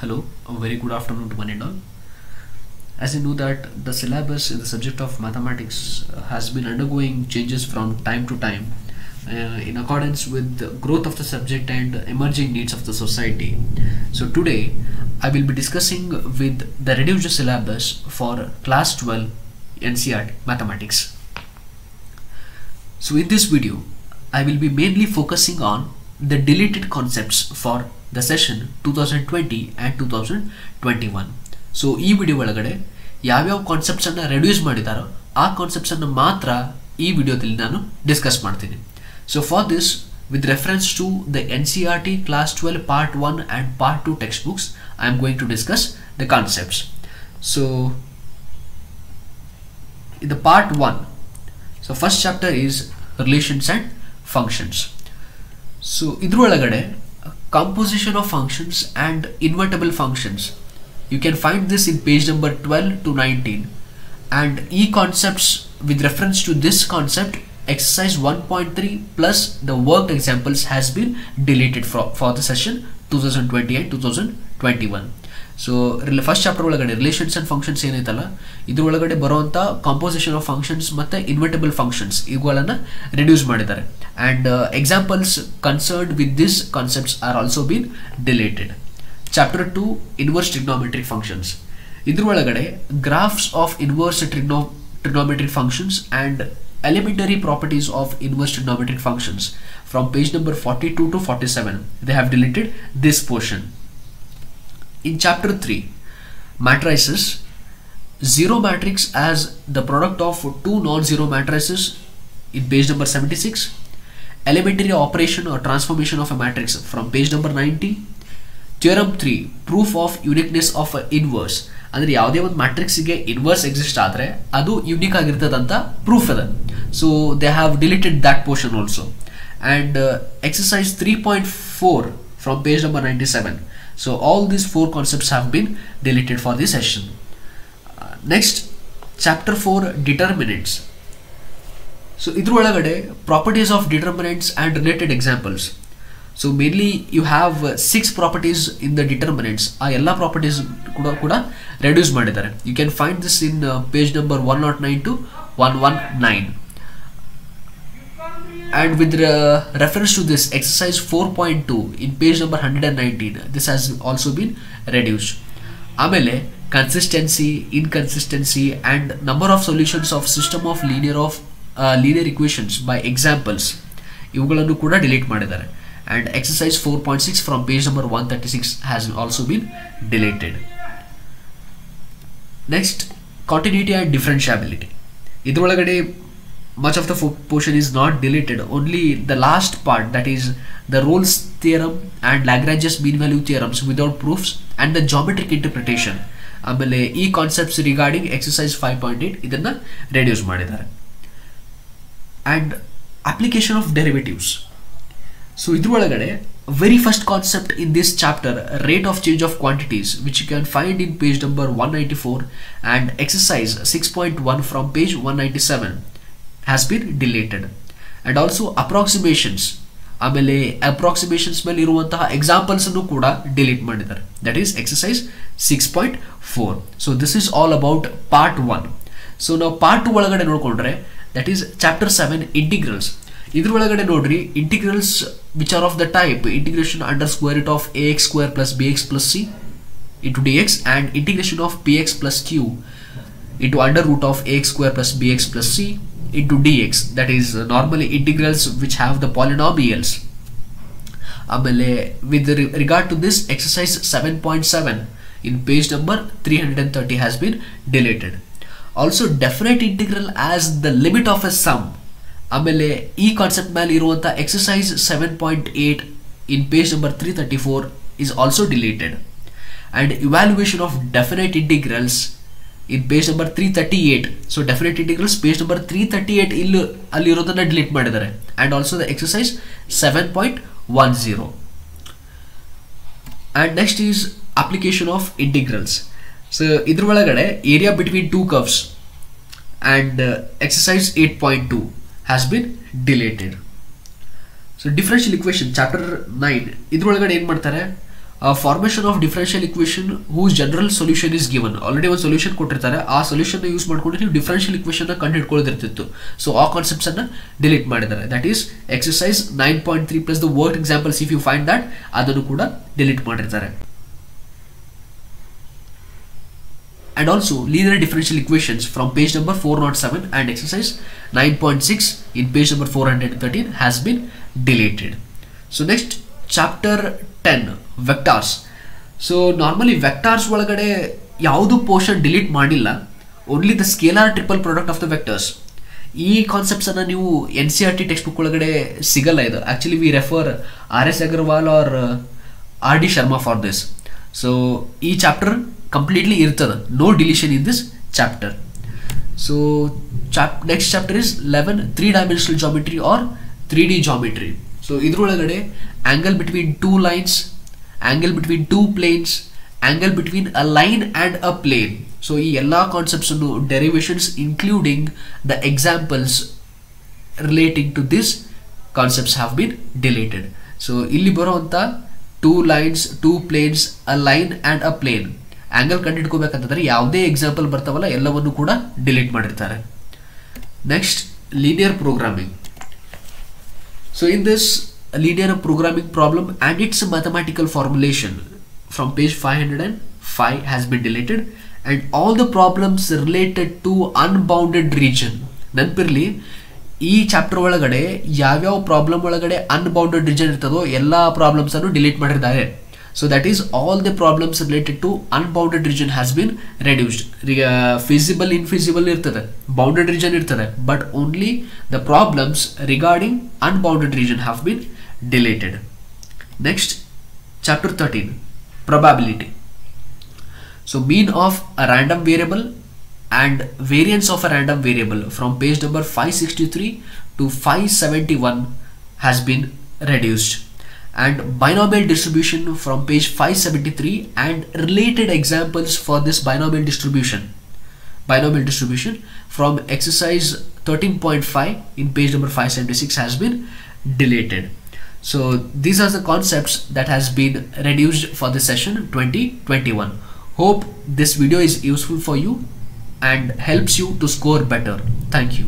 Hello, a very good afternoon to one and all. As you know that the syllabus in the subject of mathematics has been undergoing changes from time to time in accordance with the growth of the subject and emerging needs of the society. So today I will be discussing with the reduced syllabus for class 12 NCERT mathematics. So in this video I will be mainly focusing on the deleted concepts for the session 2020 and 2021. So ಈ video ಒಳಗಡೆ ಯಾವ್ಯಾವ concepts ಅನ್ನು reduce ಮಾಡಿದಾರೋ ಆ concepts ಅನ್ನು ಮಾತ್ರ ಈ ವಿಡಿಯೋದಲ್ಲಿ ನಾನು ಡಿಸ್ಕಸ್ ಮಾಡ್ತೀನಿ. So for this with reference to the NCERT class 12 part 1 and part 2 textbooks, I am going to discuss the concepts. So in the part 1, so first chapter is relations and functions. So idru ಒಳಗಡೆ composition of functions and invertible functions, you can find this in page number 12 to 19, and concepts with reference to this concept exercise 1.3 plus the worked examples has been deleted for the session 2020 and 2021. So first chapter ಒಳಗಡೆ relations and functions ಏನೈತಲ್ಲ ಇದ್ರ ಒಳಗಡೆ ಬರುವಂತ composition of functions ಮತ್ತೆ invertible functions ಇವುಗಳನ್ನ reduce ಮಾಡಿದ್ದಾರೆ, and examples concerned with these concepts are also been deleted. Chapter 2 inverse trigonometric functions, ಇದ್ರ ಒಳಗಡೆ graphs of inverse trigonometric functions and elementary properties of inverse trigonometric functions from page number 42 to 47 they have deleted this portion. In chapter 3 matrices, zero matrix as the product of two non-zero matrices in page number 76, elementary operation or transformation of a matrix from page number 90, theorem 3 proof of uniqueness of a inverse, ಅಂದ್ರೆ ಯಾವುದೇ ಒಂದು ಮ್ಯಾಟ್ರಿಕ್ಸ್ಗೆ inverse exist ಆದರೆ ಅದು unique ಆಗಿರ್ತದಂತ proof ಅದ. So they have deleted that portion also. And exercise 3.4 from page number 97. So all these four concepts have been deleted for this session. Next, chapter 4 determinants. So idru ಒಳಗಡೆ properties of determinants and related examples. So mainly you have 6 properties in the determinants. ಆ ಎಲ್ಲ properties ಕೂಡ reduce ಮಾಡಿದ್ದಾರೆ. You can find this in page number 109 to 119. And with reference to this exercise 4.2 in page number 119, this has also been reduced. Amele consistency, inconsistency and number of solutions of system of linear equations by examples ಇವುಗಳನ್ನು ಕೂಡ delete ಮಾಡಿದ್ದಾರೆ. And exercise 4.6 from page number 136 has also been deleted. Next, continuity and differentiability. ಇದರೊಳಗಡೆ much of the portion is not deleted, only the last part, that is the Rolle's theorem and Lagrange's mean value theorems without proofs and the geometric interpretation. ಆಮೇಲೆ ಈ concepts regarding exercise 5.8 ಇದನ್ನ reduce ಮಾಡಿದ್ದಾರೆ. and application of derivatives. So ಇದ್ರ ಒಳಗಡೆ very first concept in this chapter, rate of change of quantities, which you can find in page number 194, and exercise 6.1 from page 197 has been deleted. And also approximations, ಆಮೇಲೆ approximations ಮೇಲೆ ಇರುವಂತಹ examples ಅನ್ನು ಕೂಡ delete ಮಾಡಿದ್ದಾರೆ, that is exercise 6.4. so this is all about part 1. so ನಾವು part 2 ಒಳಗಡೆ ನೋಡ್ಕೊಂಡ್ರೆ that is chapter 7 integrals. ಇದ್ರ ಒಳಗಡೆ ನೋಡ್ರಿ integrals which are of the type integration under square root of ax square plus bx plus c into dx and integration of px plus q into under root of ax square plus bx plus c into dx, that is normally integrals which have the polynomials. With regard to this exercise 7.7 in page number 330 has been deleted. Also definite integral as the limit of a sum, ಈ concept ಮೇಲೆ ಇರುವಂತ exercise 7.8 in page number 334 is also deleted. And evaluation of definite integrals in page number 338. so definite integrals page number 338 ಇಲ್ಲಿ ಅಲ್ಲಿರೋದನ್ನ delete ಮಾಡಿದ್ದಾರೆ. and also the exercise 7.10. and next is application of integrals. so ಇದ್ರ ಒಳಗಡೆ area between two curves and exercise 8.2 has been deleted. so differential equation chapter 9 ಇದ್ರ ಒಳಗಡೆ ಏನು ಮಾಡ್ತಾರೆ, formation of differential equation whose general solution is given. Already ಒಂದು solution ಕೊಟ್ಟಿರ್ತಾರೆ, ಆ solution use ಮಾಡ್ಕೊಂಡು ನೀವು ಡಿಫರೆನ್ಷಿಯಲ್ ಇಕ್ವೇಷನ್ ಕಂಡು ಹಿಡ್ಕೊಳ್ಳೋದಿರ್ತಿತ್ತು. ಸೊ ಆ ಕಾನ್ಸೆಪ್ಟ್ಸ್ ಅನ್ನ ಡಿಲೀಟ್ ಮಾಡಿದ್ದಾರೆ. That is exercise 9.3 plus the work examples if you find that, ಅದನ್ನು ಕೂಡ ಡಿಲೀಟ್ ಮಾಡಿರ್ತಾರೆ. And also linear differential equations from page number 407 and exercise 9.6 in page number 413 has been deleted. So next chapter 10 vectors. So normally vectors ಒಳಗಡೆ ಯಾವುದು portion delete ಮಾಡಿಲ್ಲ, only the scalar triple product of the vectors. ಈ concepts ಅನ್ನ ನೀವು NCERT text book ಒಳಗಡೆ ಸಿಗಲ್ಲ. ಇದು actually we refer RS Agarwal or RD Sharma for this. So ಈ chapter completely irtada, no deletion in this chapter. So next chapter is 11 3-dimensional geometry or 3D geometry. So idrolagade angle between two lines, angle between two planes, angle between a line and a plane. So ee ella concepts and derivations including the examples relating to this concepts have been deleted. So illi baruvanta two lines, two planes, a line and a plane angle ಕಂಡು ಹಿಡ್ಕೋಬೇಕಂತಂದ್ರೆ ಯಾವುದೇ example ಬರ್ತಾವಲ್ಲ ಎಲ್ಲವನ್ನು ಕೂಡ delete ಮಾಡಿರ್ತಾರೆ. Next linear programming. So in this linear programming problem and its mathematical formulation from page 505 has been deleted and all the problems related to unbounded region. ನೆನಪಿರ್ಲಿ, ಈ chapter ಒಳಗಡೆ ಯಾವ್ಯಾವ ಪ್ರಾಬ್ಲಮ್ ಒಳಗಡೆ ಅನ್ಬೌಂಡೆಡ್ ರೀಜನ್ ಇರ್ತದೋ ಎಲ್ಲಾ problems ಅನ್ನು delete ಮಾಡಿರ್ತಾರೆ. So that is all the problems related to unbounded region has been reduced. Feasible, infeasible irtade, bounded region irtade, but only the problems regarding unbounded region have been deleted. Next, chapter 13, probability. So mean of a random variable and variance of a random variable from page number 563 to 571 has been reduced. And binomial distribution from page 573 and related examples for this binomial distribution from exercise 13.5 in page number 576 has been deleted. So these are the concepts that has been reduced for the session 2021. Hope this video is useful for you and helps you to score better. Thank you.